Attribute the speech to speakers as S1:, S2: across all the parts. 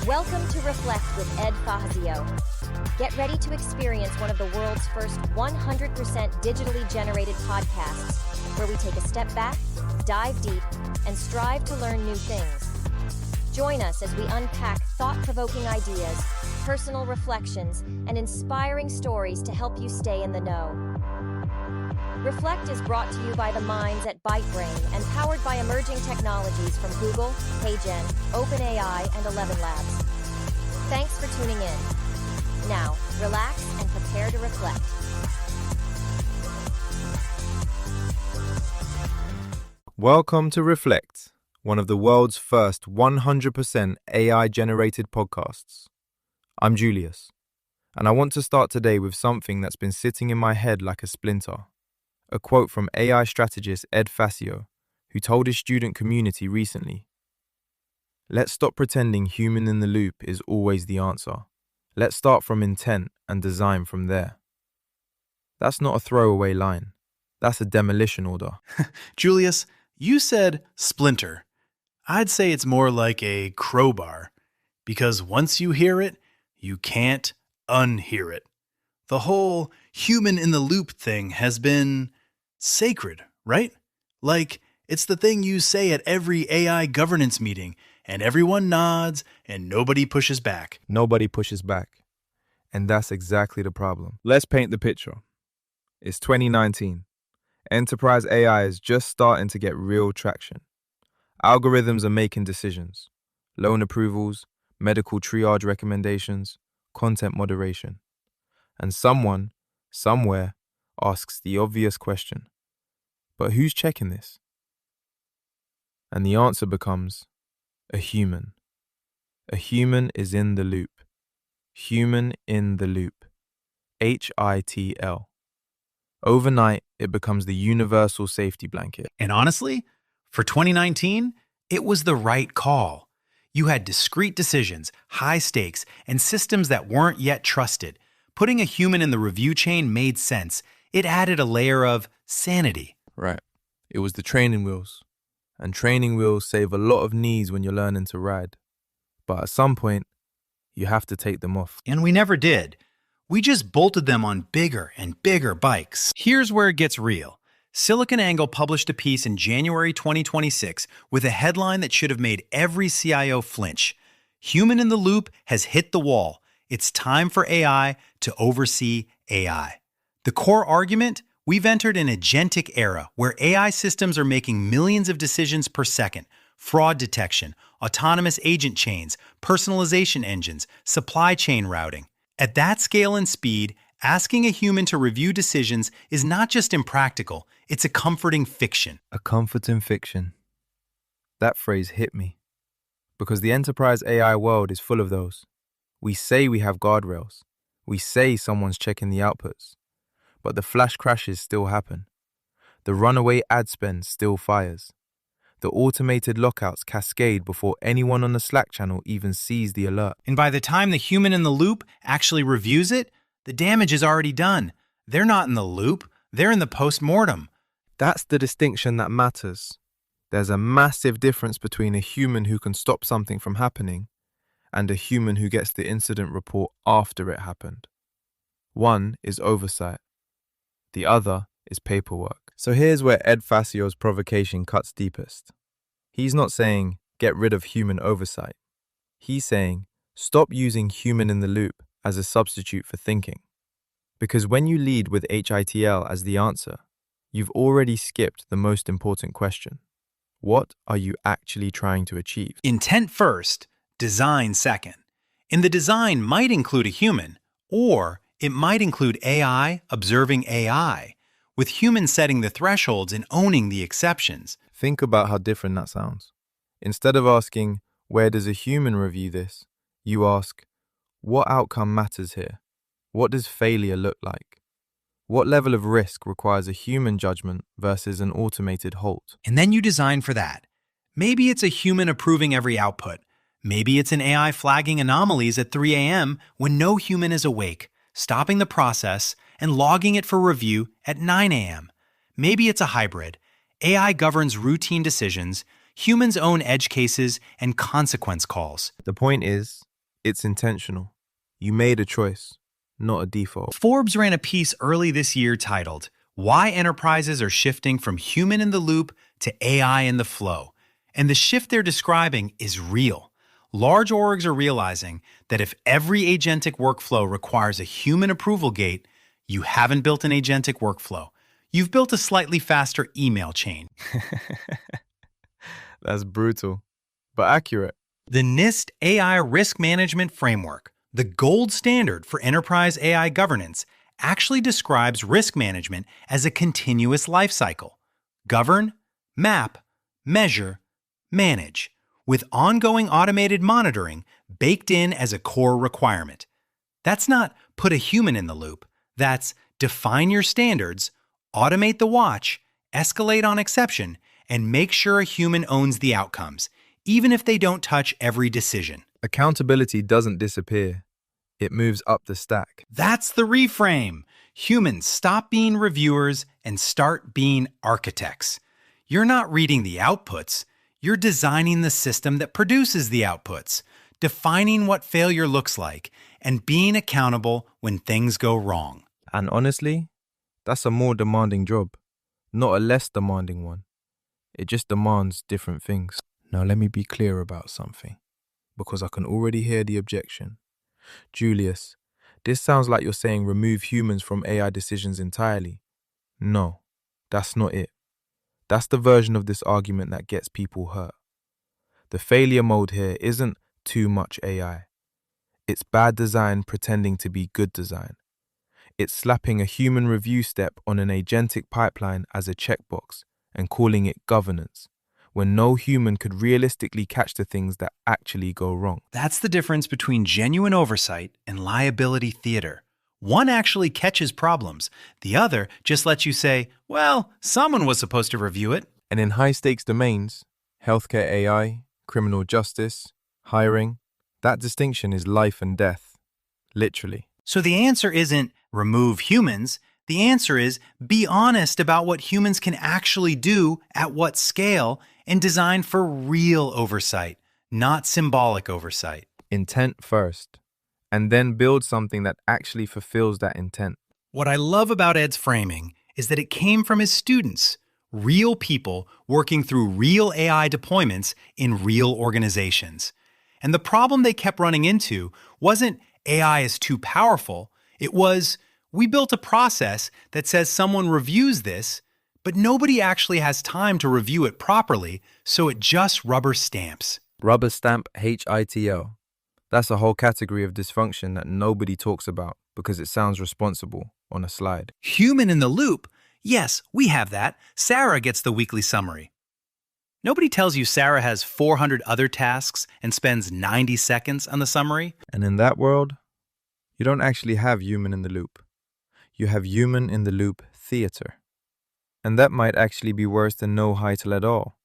S1: Welcome to Reflect with Ed Fassio. Get ready to experience one of the world's first 100% digitally generated podcasts, where we take a step back, dive deep, and strive to learn new things. Join us as we unpack thought-provoking ideas, personal reflections, and inspiring stories to help you stay in the know. Reflect is brought to you by the minds at ByteBrain and powered by emerging technologies from Google, HeyGen, OpenAI, and 11 Labs. Thanks for tuning in. Now, relax and prepare to reflect.
S2: Welcome to Reflect, one of the world's first 100% AI-generated podcasts. I'm Julius, and I want to start today with something that's been sitting in my head like a splinter. A quote from AI strategist Ed Fassio, who told his student community recently, "Let's stop pretending human in the loop is always the answer. Let's start from intent and design from there." That's not a throwaway line. That's a demolition order.
S3: Julius, you said splinter. I'd say it's more like a crowbar, because once you hear it, you can't unhear it. The whole human in the loop thing has been sacred, right? Like, it's the thing you say at every AI governance meeting, and everyone nods, and nobody pushes back.
S2: Nobody pushes back. And that's exactly the problem. Let's paint the picture. It's 2019. Enterprise AI is just starting to get real traction. Algorithms are making decisions. Loan approvals, medical triage recommendations, content moderation. And someone, somewhere, asks the obvious question, but who's checking this? And the answer becomes a human. A human is in the loop. Human in the loop. HITL. Overnight, it becomes the universal safety blanket.
S3: And honestly, for 2019, it was the right call. You had discrete decisions, high stakes, and systems that weren't yet trusted. Putting a human in the review chain made sense. It added a layer of sanity.
S2: Right. It was the training wheels. And training wheels save a lot of knees when you're learning to ride. But at some point, you have to take them off.
S3: And we never did. We just bolted them on bigger and bigger bikes. Here's where it gets real. SiliconAngle published a piece in January 2026 with a headline that should have made every CIO flinch. Human in the loop has hit the wall. It's time for AI to oversee AI. The core argument? We've entered an agentic era where AI systems are making millions of decisions per second. Fraud detection, autonomous agent chains, personalization engines, supply chain routing. At that scale and speed, asking a human to review decisions is not just impractical, it's a comforting fiction.
S2: A comforting fiction. That phrase hit me. Because the enterprise AI world is full of those. We say we have guardrails. We say someone's checking the outputs. But the flash crashes still happen. The runaway ad spend still fires. The automated lockouts cascade before anyone on the Slack channel even sees the alert.
S3: And by the time the human in the loop actually reviews it, the damage is already done. They're not in the loop, they're in the post-mortem.
S2: That's the distinction that matters. There's a massive difference between a human who can stop something from happening and a human who gets the incident report after it happened. One is oversight. The other is paperwork. So here's where Ed Fassio's provocation cuts deepest. He's not saying, get rid of human oversight. He's saying, stop using human in the loop as a substitute for thinking. Because when you lead with HITL as the answer, you've already skipped the most important question. What are you actually trying to achieve?
S3: Intent first, design second. And the design might include a human, or it might include AI observing AI, with humans setting the thresholds and owning the exceptions.
S2: Think about how different that sounds. Instead of asking, where does a human review this? You ask, what outcome matters here? What does failure look like? What level of risk requires a human judgment versus an automated halt?
S3: And then you design for that. Maybe it's a human approving every output. Maybe it's an AI flagging anomalies at 3 a.m. when no human is awake, stopping the process and logging it for review at 9 a.m. Maybe it's a hybrid. AI governs routine decisions, humans own edge cases and consequence calls.
S2: The point is, It's intentional. You made a choice, not a default.
S3: Forbes ran a piece early this year titled, "Why Enterprises Are Shifting from Human in the Loop to AI in the Flow." And the shift they're describing is real. Large orgs are realizing that if every agentic workflow requires a human approval gate, you haven't built an agentic workflow. You've built a slightly faster email chain.
S2: That's brutal, but accurate.
S3: The NIST AI Risk Management Framework, the gold standard for enterprise AI governance, actually describes risk management as a continuous lifecycle. Govern, map, measure, manage, with ongoing automated monitoring baked in as a core requirement. That's not put a human in the loop. That's define your standards, automate the watch, escalate on exception, and make sure a human owns the outcomes, even if they don't touch every decision.
S2: Accountability doesn't disappear. It moves up the stack.
S3: That's the reframe. Humans stop being reviewers and start being architects. You're not reading the outputs. You're designing the system that produces the outputs, defining what failure looks like, and being accountable when things go wrong.
S2: And honestly, that's a more demanding job, not a less demanding one. It just demands different things. Now let me be clear about something, because I can already hear the objection. Julius, this sounds like you're saying remove humans from AI decisions entirely. No, that's not it. That's the version of this argument that gets people hurt. The failure mode here isn't too much AI. It's bad design pretending to be good design. It's slapping a human review step on an agentic pipeline as a checkbox and calling it governance, when no human could realistically catch the things that actually go wrong.
S3: That's the difference between genuine oversight and liability theater. One actually catches problems. The other just lets you say, well, someone was supposed to review it.
S2: And in high-stakes domains, healthcare AI, criminal justice, hiring, that distinction is life and death, literally.
S3: So the answer isn't remove humans. The answer is be honest about what humans can actually do at what scale and design for real oversight, not symbolic oversight.
S2: Intent first, and then build something that actually fulfills that intent.
S3: What I love about Ed's framing is that it came from his students, real people working through real AI deployments in real organizations. And the problem they kept running into wasn't AI is too powerful. It was, we built a process that says someone reviews this, but nobody actually has time to review it properly, so it just rubber stamps.
S2: Rubber stamp HITL. That's a whole category of dysfunction that nobody talks about because it sounds responsible on a slide.
S3: Human in the loop? Yes, we have that. Sarah gets the weekly summary. Nobody tells you Sarah has 400 other tasks and spends 90 seconds on the summary.
S2: And in that world, you don't actually have human in the loop. You have human in the loop theater. And that might actually be worse than no HITL at all,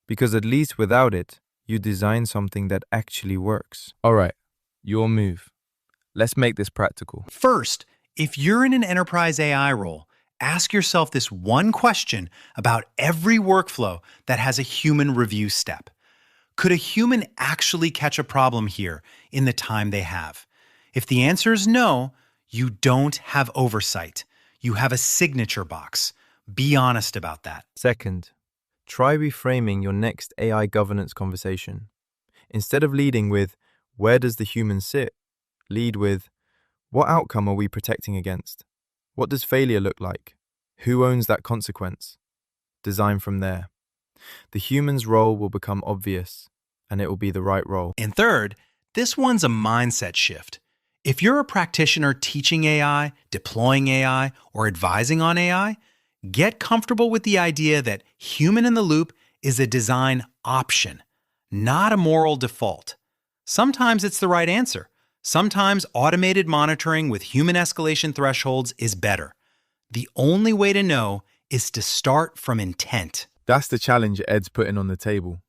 S2: because at least without it, you design something that actually works. All right, your move. Let's make this practical.
S3: First, if you're in an enterprise AI role, ask yourself this one question about every workflow that has a human review step. Could a human actually catch a problem here in the time they have? If the answer is no, you don't have oversight. You have a signature box. Be honest about that.
S2: Second, try reframing your next AI governance conversation. Instead of leading with, where does the human sit? Lead with, what outcome are we protecting against? What does failure look like? Who owns that consequence? Design from there. The human's role will become obvious, and it will be the right role.
S3: And third, this one's a mindset shift. If you're a practitioner teaching AI, deploying AI, or advising on AI, get comfortable with the idea that human in the loop is a design option, not a moral default. Sometimes it's the right answer. Sometimes automated monitoring with human escalation thresholds is better. The only way to know is to start from intent.
S2: That's the challenge Ed's putting on the table.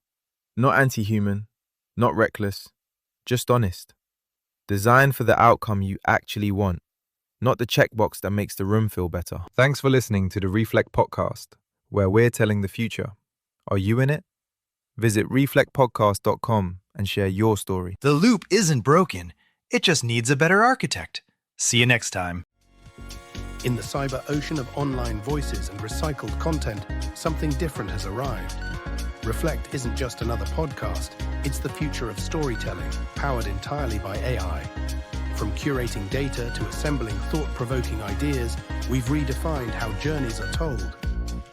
S2: Not anti-human, not reckless, just honest. Design for the outcome you actually want, not the checkbox that makes the room feel better. Thanks for listening to the Reflect podcast, where we're telling the future. Are you in it? Visit reflectpodcast.com and share your story.
S3: The loop isn't broken. It just needs a better architect. See you next time.
S4: In the cyber ocean of online voices and recycled content, something different has arrived. Reflect isn't just another podcast, it's the future of storytelling, powered entirely by AI. From curating data to assembling thought-provoking ideas, we've redefined how journeys are told.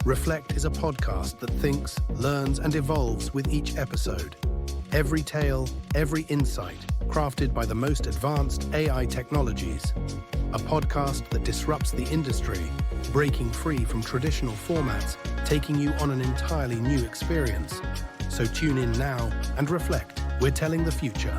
S4: Reflect is a podcast that thinks, learns, and evolves with each episode. Every tale, every insight, crafted by the most advanced AI technologies. A podcast that disrupts the industry, breaking free from traditional formats, taking you on an entirely new experience. So tune in now and reflect. We're telling the future.